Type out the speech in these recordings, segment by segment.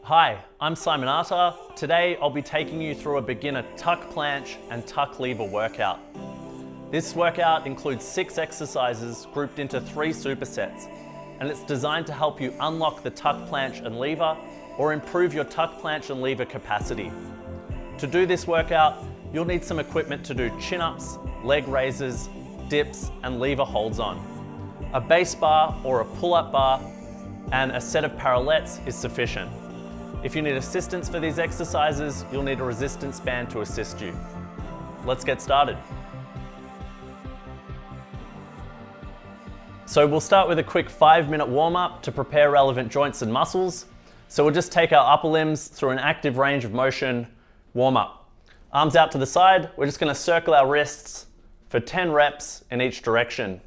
Hi, I'm Simonster. Today I'll be taking you through a beginner tuck planche and tuck lever workout. This workout includes 6 exercises grouped into 3 supersets, and it's designed to help you unlock the tuck planche and lever or improve your tuck planche and lever capacity. To do this workout, you'll need some equipment to do chin-ups, leg raises, dips, and lever holds on. A base bar or a pull-up bar and a set of parallettes is sufficient. If you need assistance for these exercises, you'll need a resistance band to assist you. Let's get started. So we'll start with a quick 5-minute warm-up to prepare relevant joints and muscles. So we'll just take our upper limbs through an active range of motion warm-up. Arms out to the side, we're just going to circle our wrists for 10 reps in each direction.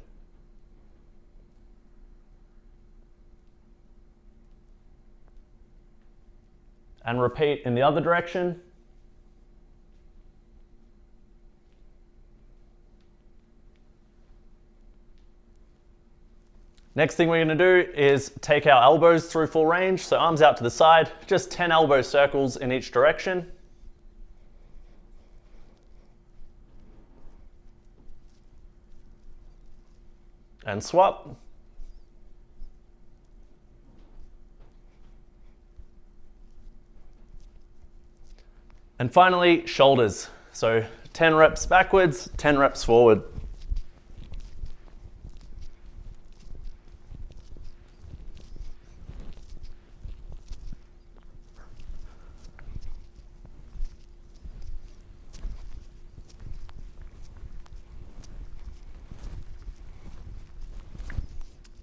And repeat in the other direction. Next thing we're going to do is take our elbows through full range, so arms out to the side, just 10 elbow circles in each direction. And swap. And finally, shoulders. So 10 reps backwards, 10 reps forward.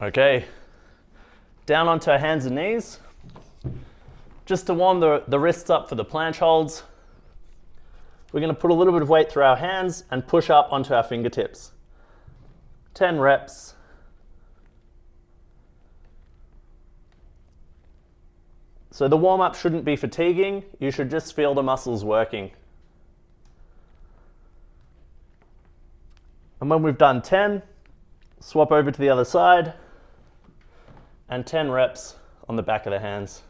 Okay, down onto our hands and knees. Just to warm the wrists up for the planche holds, we're going to put a little bit of weight through our hands and push up onto our fingertips. 10 reps. So the warm-up shouldn't be fatiguing, you should just feel the muscles working. And when we've done 10, swap over to the other side, and 10 reps on the back of the hands.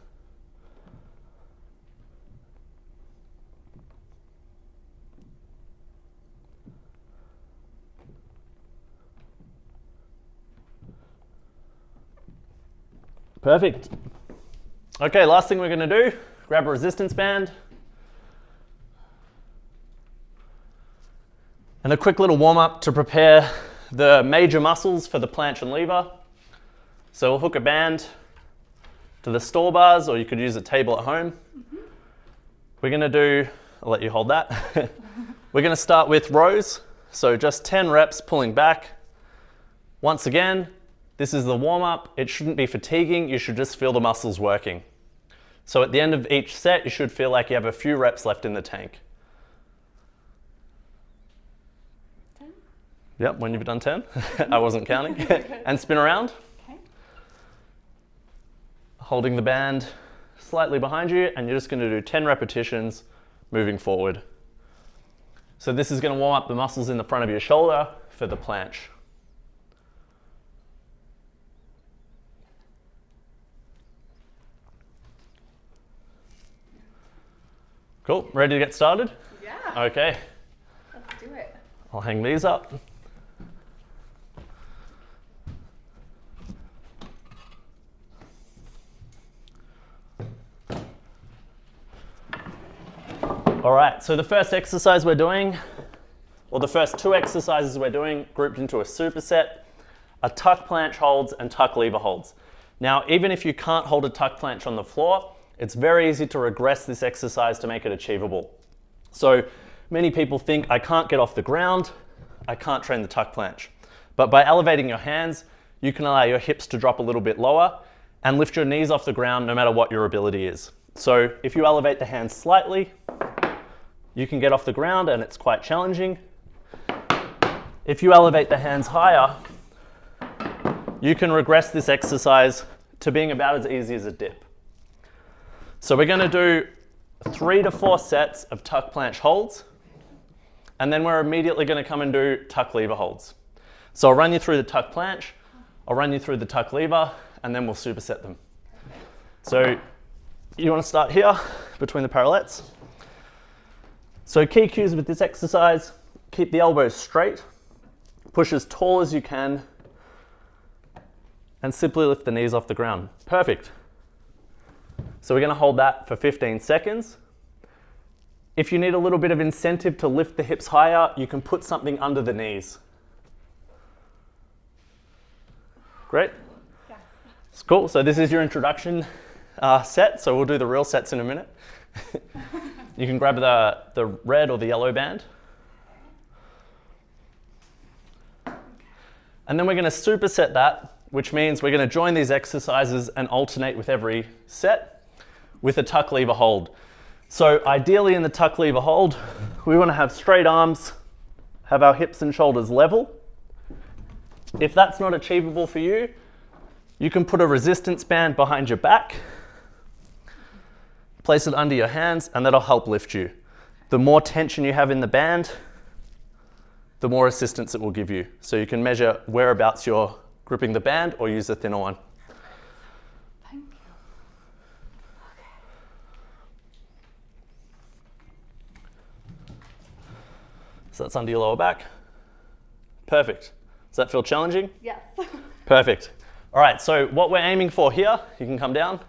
Perfect. Okay, last thing we're going to do, grab a resistance band. And a quick little warm up to prepare the major muscles for the planche and lever. So we'll hook a band to the store bars, or you could use a table at home. We're going to do, I'll let you hold that. We're going to start with rows. So just 10 reps pulling back. Once again, this is the warm-up. It shouldn't be fatiguing. You should just feel the muscles working. So at the end of each set, you should feel like you have a few reps left in the tank. 10? Yep, when you've done 10. I wasn't counting. And spin around. Okay. Holding the band slightly behind you, and you're just going to do 10 repetitions moving forward. So this is going to warm up the muscles in the front of your shoulder for the planche. Cool, ready to get started? Yeah. Okay. Let's do it. I'll hang these up. All right, so the first exercise we're doing, or the first 2 exercises we're doing, grouped into a superset, are tuck planche holds and tuck lever holds. Now, even if you can't hold a tuck planche on the floor, it's very easy to regress this exercise to make it achievable. So many people think, I can't get off the ground, I can't train the tuck planche. But by elevating your hands, you can allow your hips to drop a little bit lower and lift your knees off the ground no matter what your ability is. So if you elevate the hands slightly, you can get off the ground, and it's quite challenging. If you elevate the hands higher, you can regress this exercise to being about as easy as a dip. So we're going to do 3 to 4 sets of tuck planche holds, and then we're immediately going to come and do tuck lever holds. So I'll run you through the tuck planche, I'll run you through the tuck lever, and then we'll superset them. So you want to start here between the parallettes. So key cues with this exercise: keep the elbows straight, push as tall as you can, and simply lift the knees off the ground. Perfect. So we're going to hold that for 15 seconds. If you need a little bit of incentive to lift the hips higher, you can put something under the knees. Great. Yeah. It's cool. So this is your introduction set. So we'll do the real sets in a minute. You can grab the red or the yellow band. And then we're going to superset that, which means we're going to join these exercises and alternate with every set with a tuck lever hold. So ideally in the tuck lever hold, we want to have straight arms, have our hips and shoulders level. If that's not achievable for you, you can put a resistance band behind your back, place it under your hands, and that'll help lift you. The more tension you have in the band, the more assistance it will give you. So you can measure whereabouts you're gripping the band or use a thinner one. Thank you. So that's under your lower back. Perfect. Does that feel challenging? Yes. Perfect. All right, so what we're aiming for here, you can come down.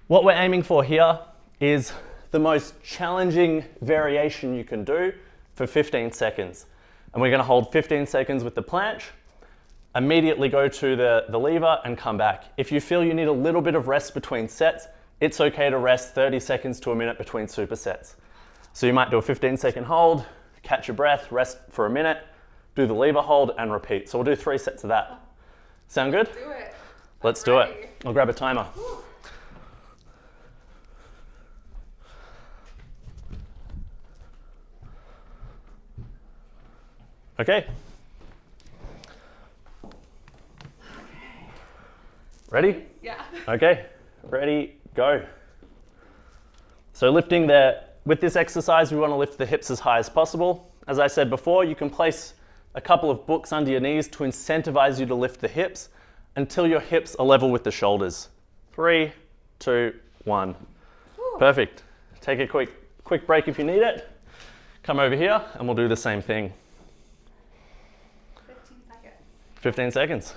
What we're aiming for here is the most challenging variation you can do for 15 seconds. And we're gonna hold 15 seconds with the planche, immediately go to the lever and come back. If you feel you need a little bit of rest between sets, it's okay to rest 30 seconds to a minute between supersets. So you might do a 15-second hold, catch your breath, rest for a minute, do the lever hold and repeat. So we'll do 3 sets of that. Sound good? Do it. Let's do it. I'll grab a timer. Woo. Okay. Ready? Yeah. Okay. Ready, go. So with this exercise, we want to lift the hips as high as possible. As I said before, you can place a couple of books under your knees to incentivize you to lift the hips until your hips are level with the shoulders. 3, 2, 1. Woo. Perfect. Take a quick break if you need it. Come over here and we'll do the same thing. 15 seconds. 15 seconds.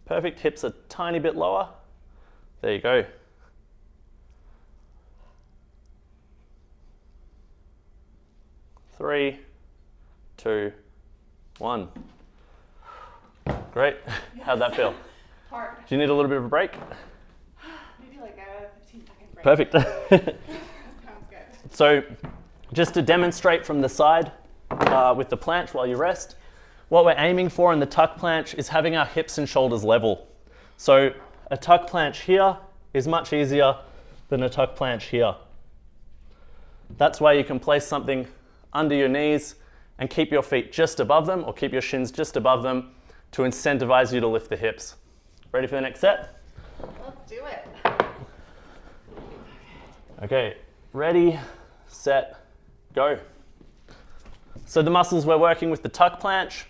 Perfect, hips a tiny bit lower. There you go. Three, 2, 1. Great. Yes. How'd that feel? Hard. Do you need a little bit of a break? Maybe like a 15-second break. Perfect. Sounds good. So just to demonstrate from the side with the planche while you rest, what we're aiming for in the tuck planche is having our hips and shoulders level. So a tuck planche here is much easier than a tuck planche here. That's why you can place something under your knees and keep your feet just above them or keep your shins just above them to incentivize you to lift the hips. Ready for the next set? Let's do it. Okay, ready, set, go. So the muscles we're working with the tuck planche,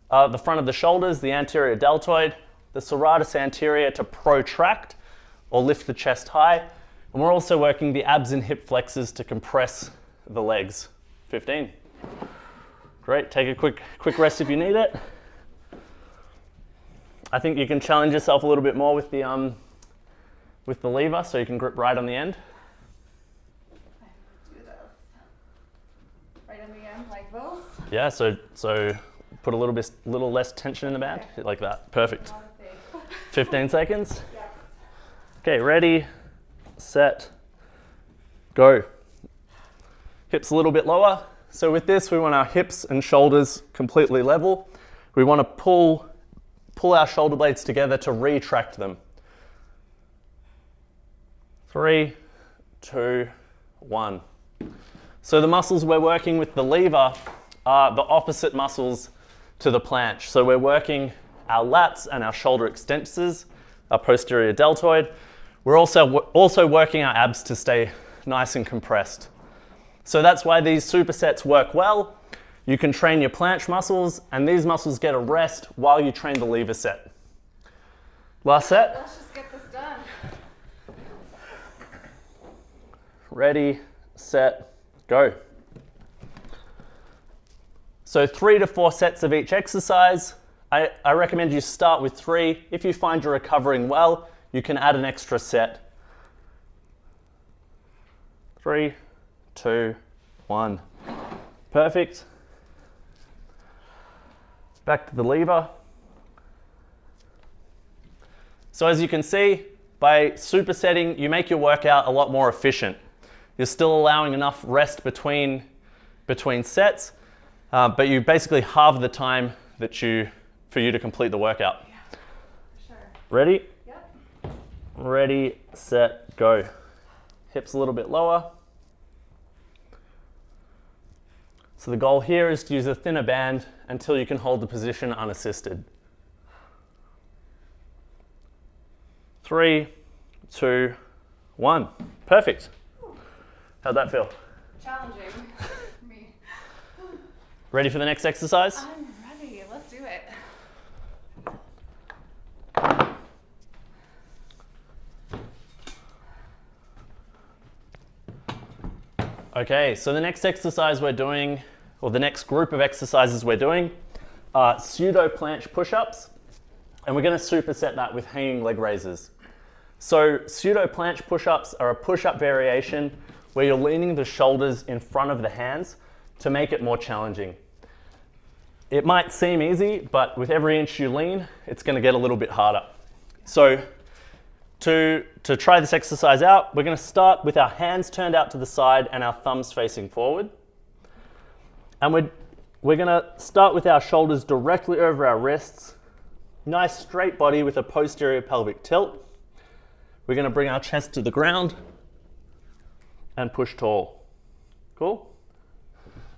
the front of the shoulders, the anterior deltoid, the serratus anterior to protract or lift the chest high. And we're also working the abs and hip flexors to compress the legs. 15. Great, take a quick rest if you need it. I think you can challenge yourself a little bit more with the lever so you can grip right on the end. Do this. Right on the end, like those. Yeah, so put a little less tension in the band, like that. Perfect. 15 seconds. Yes. Okay, ready, set, go. Hips a little bit lower. So with this, we want our hips and shoulders completely level. We want to pull our shoulder blades together to retract them. 3, 2, 1. So the muscles we're working with the lever are the opposite muscles to the planche. So we're working our lats and our shoulder extensors, our posterior deltoid. We're also working our abs to stay nice and compressed. So that's why these supersets work well. You can train your planche muscles, and these muscles get a rest while you train the lever set. Last set. Let's just get this done. Ready, set, go. So 3 to 4 sets of each exercise. I recommend you start with 3. If you find you're recovering well, you can add an extra set. 3, 2, 1. Perfect. Back to the lever. So as you can see, by supersetting, you make your workout a lot more efficient. You're still allowing enough rest between sets, but you basically halve the time for you to complete the workout. Yeah, sure. Ready? Yep. Ready, set, go. Hips a little bit lower. So the goal here is to use a thinner band until you can hold the position unassisted. 3, 2, 1. Perfect. How'd that feel? Challenging for me. Ready for the next exercise? I'm ready. Let's do it. Okay, so the next exercise we're doing, or the next group of exercises we're doing, are pseudo planche push-ups, and we're going to superset that with hanging leg raises. So pseudo planche push-ups are a push-up variation where you're leaning the shoulders in front of the hands to make it more challenging. It might seem easy, but with every inch you lean, it's going to get a little bit harder. So to try this exercise out, we're going to start with our hands turned out to the side and our thumbs facing forward. And we're going to start with our shoulders directly over our wrists. Nice straight body with a posterior pelvic tilt. We're going to bring our chest to the ground and push tall. Cool?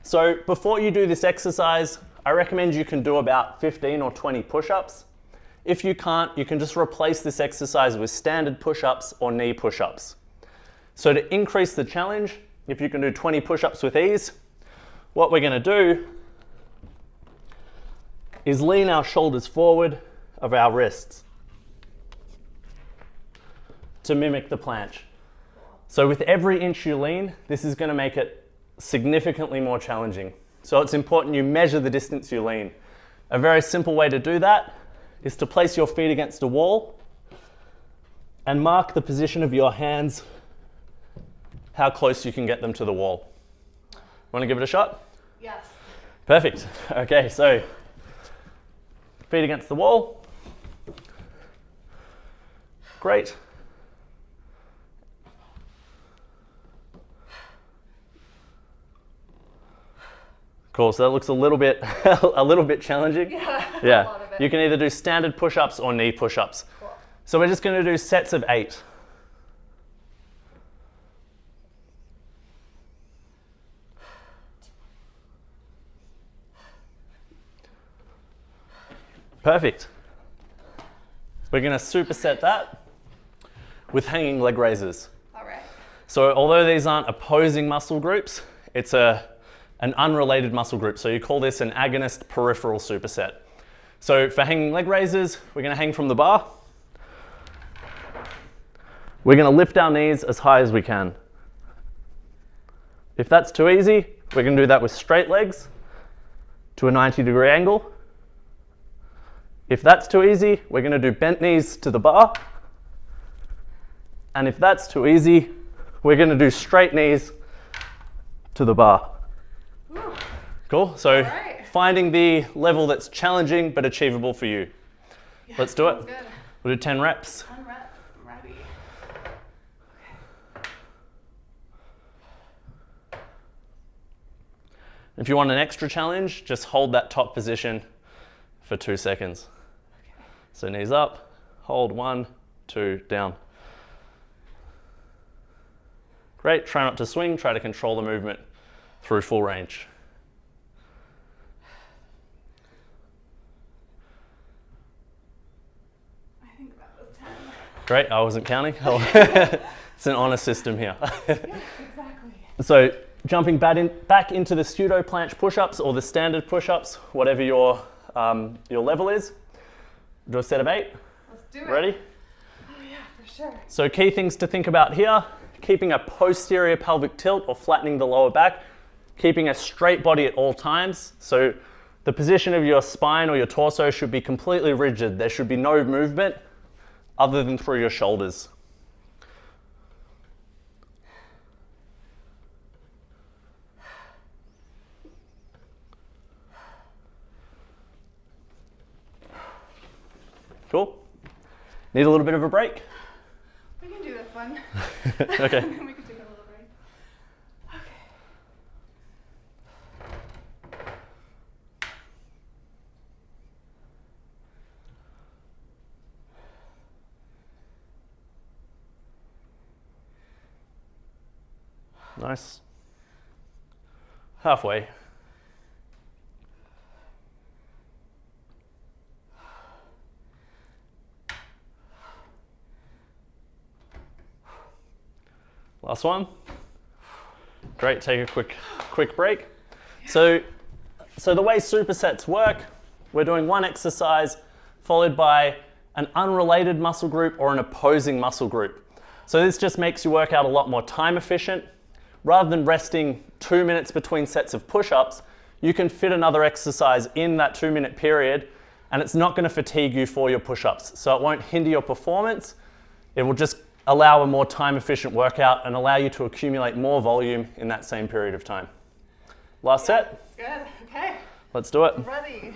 So before you do this exercise, I recommend you can do about 15 or 20 push-ups. If you can't, you can just replace this exercise with standard push-ups or knee push-ups. So to increase the challenge, if you can do 20 push-ups with ease, what we're going to do is lean our shoulders forward of our wrists to mimic the planche. So with every inch you lean, this is going to make it significantly more challenging. So it's important you measure the distance you lean. A very simple way to do that is to place your feet against a wall and mark the position of your hands, how close you can get them to the wall. Want to give it a shot? Yes. Perfect. Okay, so feet against the wall. Great. Cool, so that looks a little bit challenging. Yeah, Yeah. a lot of it. You can either do standard push-ups or knee push-ups. Cool. So we're just going to do sets of 8. Perfect. We're going to superset that with hanging leg raises. All right. So although these aren't opposing muscle groups, it's an unrelated muscle group. So you call this an agonist peripheral superset. So for hanging leg raises, we're going to hang from the bar. We're going to lift our knees as high as we can. If that's too easy, we're going to do that with straight legs to a 90-degree angle. If that's too easy, we're going to do bent knees to the bar. And if that's too easy, we're going to do straight knees to the bar. Ooh. Cool? So right. finding the level that's challenging but achievable for you. Yeah, Let's do it. sounds good. We'll do 10 reps. 10 reps. I'm ready. If you want an extra challenge, just hold that top position for 2 seconds. Okay. So knees up, hold 1, 2, down. Great, try not to swing, try to control the movement through full range. I think that was 10. Great, I wasn't counting. It's an honor system here. Yes, exactly. So jumping back into the pseudo planche push-ups or the standard push-ups, whatever your level is. Do a set of 8. Let's do it. Ready? Oh yeah, for sure. So key things to think about here, keeping a posterior pelvic tilt or flattening the lower back, keeping a straight body at all times. So the position of your spine or your torso should be completely rigid. There should be no movement other than through your shoulders. Cool. Need a little bit of a break? We can do this one. Okay. And then we can take a little break. Okay. Nice. Halfway. Last one. Great, take a quick break. So the way supersets work, we're doing one exercise followed by an unrelated muscle group or an opposing muscle group. So this just makes your workout a lot more time efficient. Rather than resting 2 minutes between sets of push-ups, you can fit another exercise in that 2-minute period, and it's not going to fatigue you for your push-ups. So it won't hinder your performance. It will just allow a more time efficient workout and allow you to accumulate more volume in that same period of time. Last set. It's good. Okay. Let's do it. I'm ready.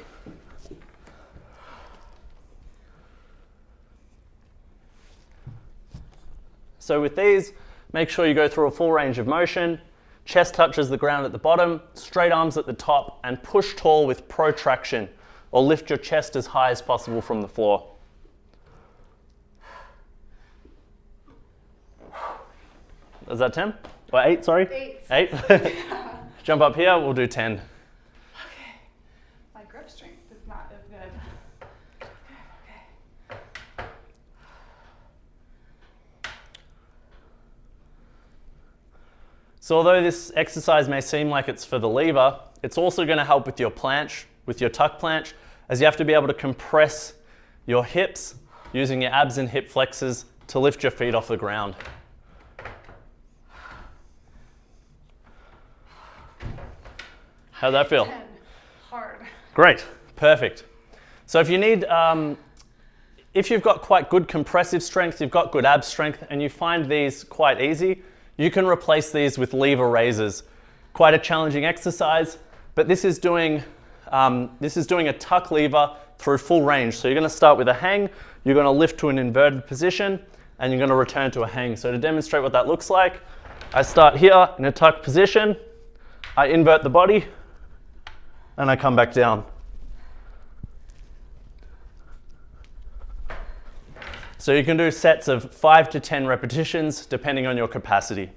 So with these, make sure you go through a full range of motion, chest touches the ground at the bottom, straight arms at the top, and push tall with protraction, or lift your chest as high as possible from the floor. Is that 10? Or 8, sorry? 8. 8? Jump up here, we'll do 10. Okay. My grip strength is not as good. Okay. So although this exercise may seem like it's for the lever, it's also going to help with your planche, with your tuck planche, as you have to be able to compress your hips using your abs and hip flexors to lift your feet off the ground. How'd that feel? 10. Hard. Great, perfect. So if you need, if you've got quite good compressive strength, you've got good ab strength, and you find these quite easy, you can replace these with lever raises. Quite a challenging exercise, but this is doing a tuck lever through full range. So you're going to start with a hang, you're going to lift to an inverted position, and you're going to return to a hang. So to demonstrate what that looks like, I start here in a tuck position, I invert the body, and I come back down. So you can do sets of 5 to 10 repetitions depending on your capacity.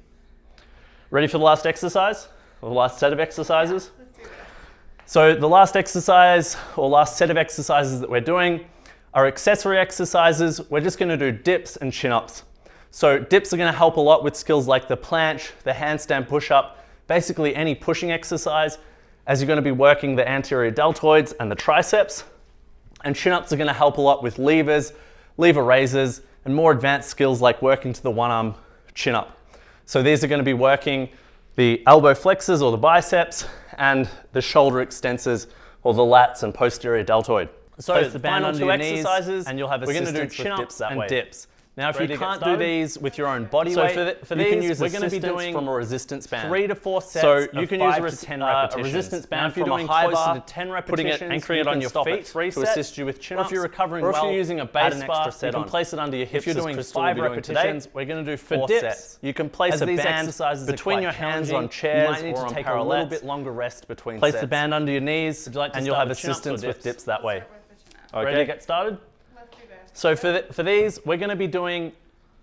Ready for the last exercise? Or the last set of exercises? Let's do this. So the last exercise or last set of exercises that we're doing are accessory exercises. We're just going to do dips and chin-ups. So dips are going to help a lot with skills like the planche, the handstand push-up, basically any pushing exercise, as you're going to be working the anterior deltoids and the triceps. And chin-ups are going to help a lot with levers, lever raises, and more advanced skills like working to the one-arm chin-up. So these are going to be working the elbow flexors or the biceps and the shoulder extensors or the lats and posterior deltoid. So Place the band final under two your knees, exercises, and you'll have we're going to do assistance with chin-ups dips that and way. dips. Now, if Ready you to get can't do started? these with your own body So weight, for you these, can use we're going to be assistance doing from a resistance band. 3 to 4 sets So of you can use 5 to 10 repetitions. a resistance Now, band if you're from doing a high closer bar, to 10 putting it, repetitions, anchoring it you on can your stop at feet 3 to sets. assist you with Or chin-ups. if you're recovering or if well, you're using a add base an bar, extra set you can on. place it under your hips. If you're as doing Crystal will 5 be doing today. repetitions, we're going to do For 4 dips, sets. you can place As a these band exercises are between quite your hands challenging, on chairs you might need or to on take a little parallettes. bit longer rest between Place sets. the band under your knees, Would you like to and you'll start have with chin-ups or assistance with dips? dips that way. Start with the chin-up. Okay. Ready to get started? Let's do this. So for these, we're going to be doing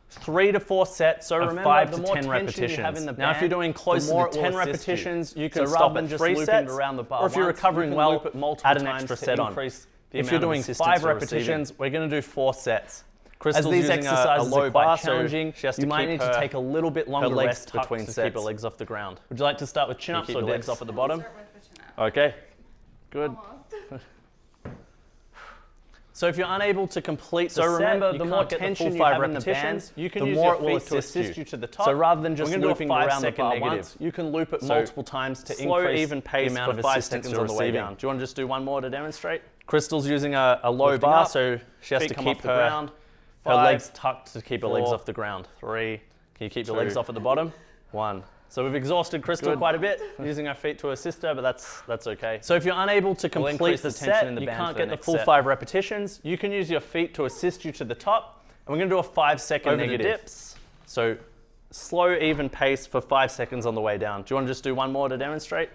3 to 4 sets So of remember, 5 the to more 10 tension you repetitions. have in the Now, if you're band, doing the closer more to it will 10 assist you. repetitions, you can So rather stop than at just 3 looping sets. around the bar Or if you're once, recovering you can well, loop it multiple add an times extra to set on. increase the If you're amount of doing assistance 5 you're receiving. repetitions, we're going to do 4 sets. Crystal's As these using exercises a low are quite bar, challenging, so she has to you might keep need to her- take a little bit longer legs rest between to keep sets. her legs off the ground. Would you like to start with Can you chin-ups keep or your legs dips? off at the bottom? Start with the chin-up. Okay, good. Almost. So if you're unable to complete the So remember, set, the you more can't get the tension full you 5 have in the repetitions, band, you can the use more your it will feet to assist assist you. you to the top. So rather than just We're gonna do a looping 5 around the second bar negative. once, you can loop it So multiple times to slow, increase even pace the amount for of 5 assistance seconds you're on the way receiving. down. Do you want to just do one more to demonstrate? Crystal's using a low Lifting bar, up, so she has feet to come keep off the her ground. her 5, legs tucked to keep her legs 4, off the ground. 3, Can you keep your 2, legs off at the bottom? 1. So we've exhausted Crystal Good. quite a bit, using our feet to assist her, but that's okay. So if you're unable to We'll complete increase the the tension set, in the you band can't for get the the next full set. 5 repetitions, you can use your feet to assist you to the top, and we're going to do a 5 second Over the negative. dips. So slow, even pace for 5 seconds on the way down. Do you want to just do one more to demonstrate?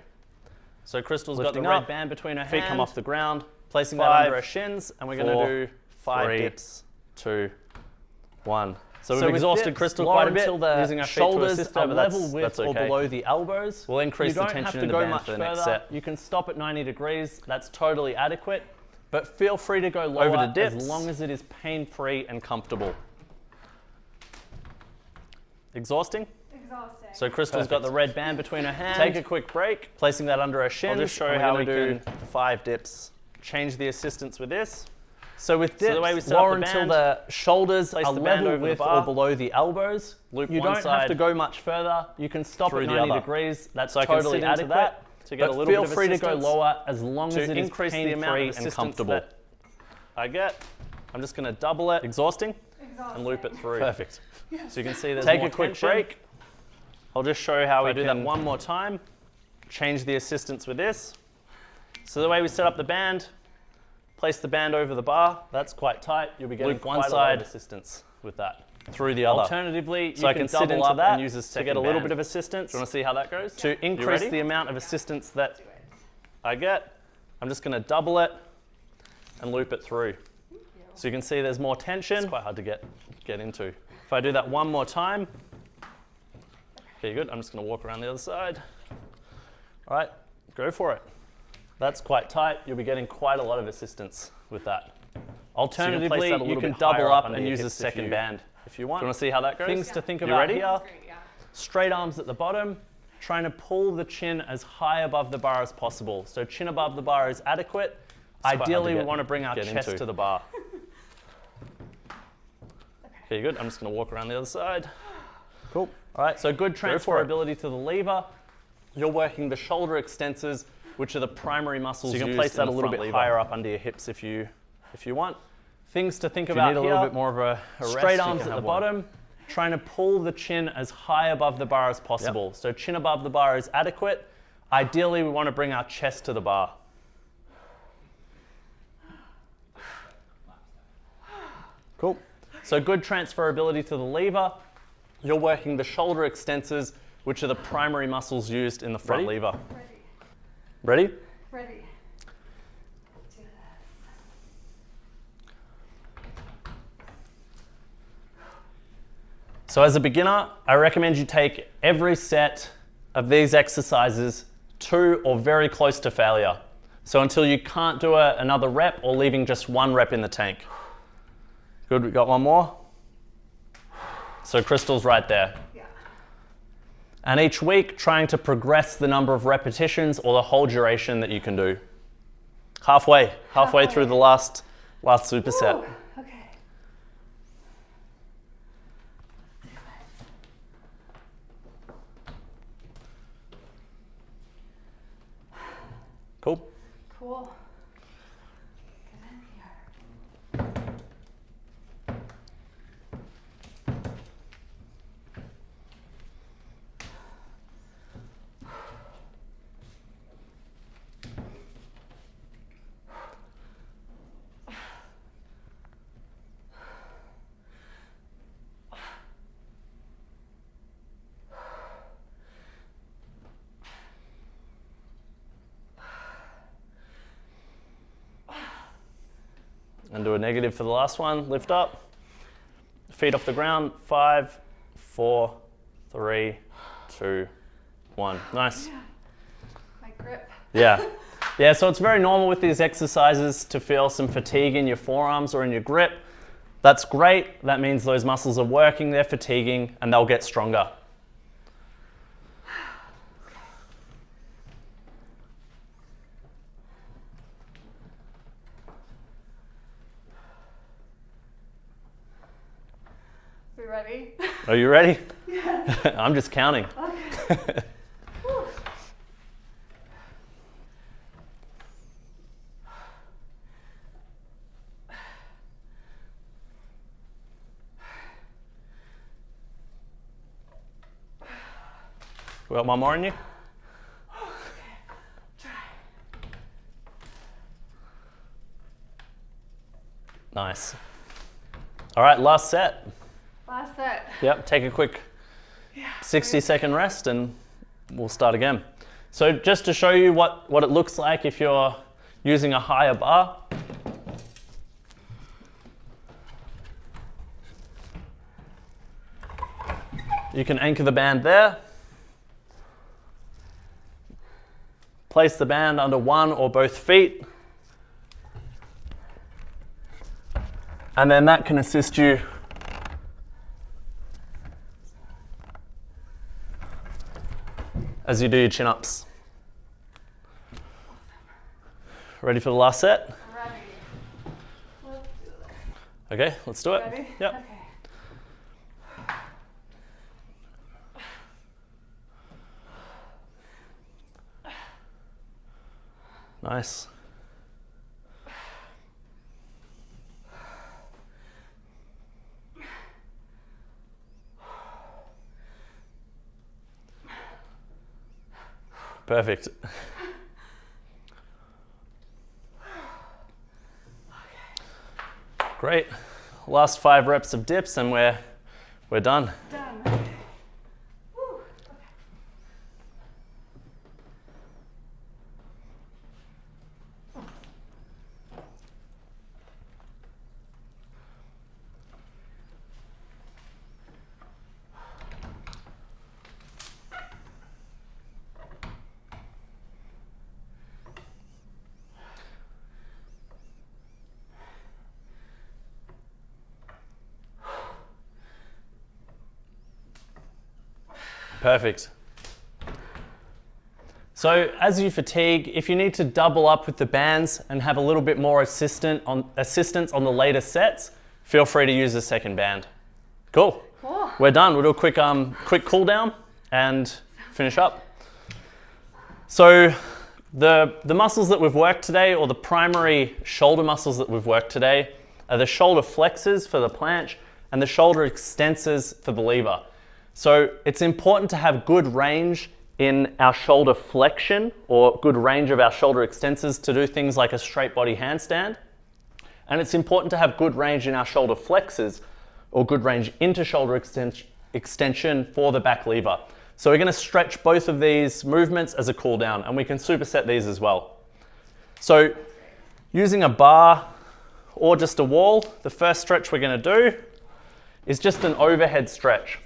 So Crystal's Lifting got the red up, band between her feet hands, come off the ground, placing 5, that under her shins, and we're going 4, to do 5 3, dips. 2, 1. So So we've with exhausted dips, Crystal lower quite a bit, until the using our feet to shoulders assist her, are but level that's with or okay. below the elbows. We'll increase You the don't have tension to in the go band much for the next further. set. You can stop at 90 degrees. That's totally adequate. But feel free to go lower Over the dips. as long as it is pain-free and comfortable. Exhausting? Exhausting. So Crystal's got Perfect. the red band between her hands. Take a quick break. Placing that under her shins. I'll just show you and how we're we gonna do do 5 dips. change the assistance with this. So with dips, So the way we set up lower the until band, the shoulders place are the band level over the with bar, or below the elbows. loop You one don't side have to go much further. You can stop through at the 90 other. degrees. That's So I can totally sit into adequate. that to get but a little feel bit of free to go assistance lower as long to as it is increase the amount of pain-free and assistance comfortable. that I get. I'm just going to double it. Exhausting? Exhausting. And loop it through. Perfect. So you can see there's Take more a quick tension. break. I'll just show you how we I do can- that one more time. Change the assistance with this. So the way we set up the band, place the band over the bar. That's quite tight. You'll be getting Loop one quite a lot of side assistance with that. Through the other. Alternatively, So you I can can sit double into up that and use this to second get a little band. bit of assistance. Do you want to see how that goes? To increase ready? the amount of assistance that I get, I'm just going to double it and loop it through. So you can see there's more tension. It's quite hard to get into. If I do that one more time, okay, good. I'm just going to walk around the other side. All right, go for it. That's quite tight. You'll be getting quite a lot of assistance with that. Alternatively, place that a you little can bit double higher up up under and your use a hips if second you- band if you want. Do you want to see how that goes? Things to think You about ready? here. That's great, yeah. Straight arms at the bottom, trying to pull the chin as high above the bar as possible. So chin above the bar is adequate. quite hard to Ideally, we get- want to bring our get chest into. to the bar. Okay, good. I'm just going to walk around the other side. Cool. All right, so good for it. transferability to the lever. You're working the shoulder extensors, which are the primary muscles So you can used place that in a the little front bit lever. higher up under your hips if you want. Things to think If you about need a here. little bit more of a rest, Straight you arms can at the have one. bottom, trying to pull the chin as high above the bar as possible. So chin above the bar is adequate. Ideally, we want to bring our chest to the bar. Cool. So good transferability to the lever. You're working the shoulder extensors, which are the primary muscles used in the front Ready? lever. Ready. Ready? Ready. Let's do this. So as a beginner, I recommend you take every set of these exercises to or very close to failure. So until you can't do another rep or leaving just one rep in the tank. Good, we got one more. So Crystal's right there. Yeah. And each week, trying to progress the number of repetitions or the whole duration that you can do. Halfway through the last superset. Ooh, okay. Cool. Cool. Get in here. And do a negative for the last one. Lift up. Feet off the ground. 5, 4, 3, 2, 1. Nice. My grip. Yeah. Yeah, so it's very normal with these exercises to feel some fatigue in your forearms or in your grip. That's great. That means those muscles are working, they're fatiguing, and they'll get stronger. We ready? Are you ready? Yeah. I'm just counting. Okay. We got one more in you? Try. Nice. All right, last set. Last set. Yep, take a quick 60-second rest and we'll start again. So just to show you what it looks like if you're using a higher bar. You can anchor the band there. Place the band under one or both feet. And then that can assist you as you do your chin-ups. Ready for the last set? Ready. Let's do this. Okay, let's do it. Ready? Yep. Okay. Nice. Perfect. Great. Last 5 reps of dips and we're done. Done. Woo. Okay. Perfect. So as you fatigue, if you need to double up with the bands and have a little bit more assistance on the later sets, feel free to use the second band. Cool. Cool. We're done. We'll do a quick cool down and finish up. So the muscles that we've worked today, or the primary shoulder muscles that we've worked today, are the shoulder flexors for the planche and the shoulder extensors for the lever. So it's important to have good range in our shoulder flexion, or good range of our shoulder extensors to do things like a straight body handstand. And it's important to have good range in our shoulder flexors, or good range into shoulder extension for the back lever. So we're going to stretch both of these movements as a cool down, and we can superset these as well. So using a bar or just a wall, the first stretch we're going to do is just an overhead stretch.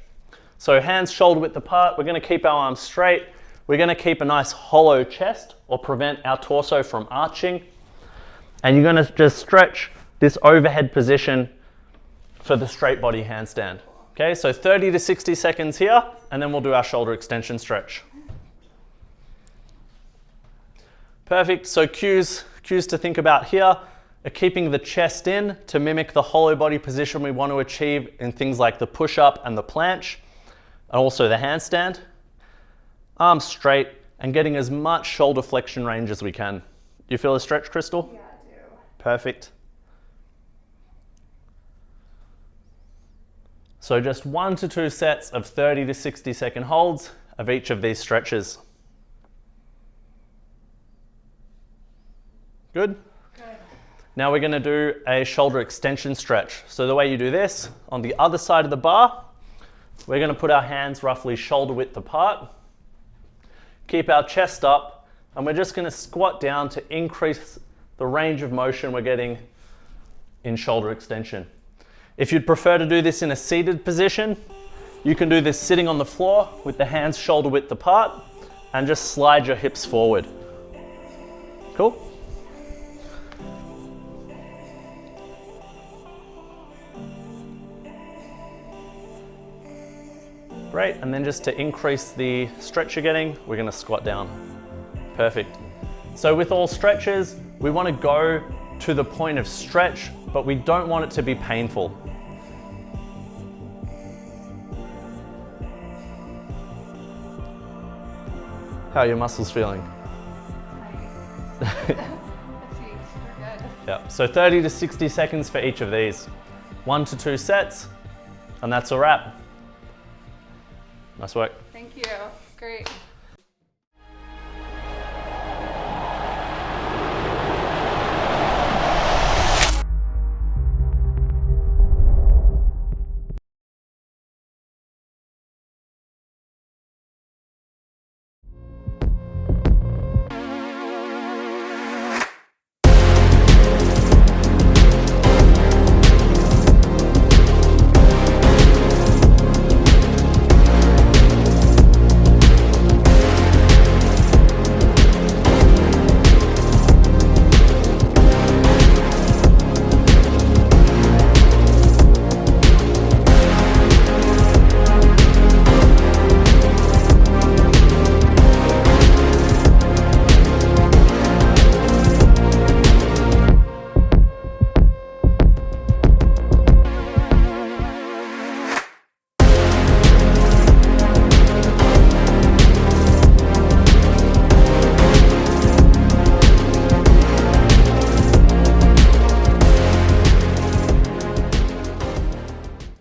So hands shoulder width apart, we're going to keep our arms straight. We're going to keep a nice hollow chest, or prevent our torso from arching. And you're going to just stretch this overhead position for the straight body handstand. Okay, so 30 to 60 seconds here, and then we'll do our shoulder extension stretch. Perfect, so cues to think about here are keeping the chest in to mimic the hollow body position we want to achieve in things like the push-up and the planche, and also the handstand. Arms straight and getting as much shoulder flexion range as we can. Do you feel a stretch, Crystal? Yeah, I do. Perfect. So just 1 to 2 sets of 30 to 60 second holds of each of these stretches. Good? Good. Now we're going to do a shoulder extension stretch. So the way you do this, on the other side of the bar, we're going to put our hands roughly shoulder width apart, keep our chest up, and we're just going to squat down to increase the range of motion we're getting in shoulder extension. If you'd prefer to do this in a seated position, you can do this sitting on the floor with the hands shoulder width apart and just slide your hips forward. Cool? Great, and then just to increase the stretch you're getting, we're gonna squat down. Perfect. So with all stretches, we wanna go to the point of stretch, but we don't want it to be painful. How are your muscles feeling? Fatigued. We're good. Yep, so 30 to 60 seconds for each of these. 1 to 2 sets, and that's a wrap. Nice work. Thank you. It's great.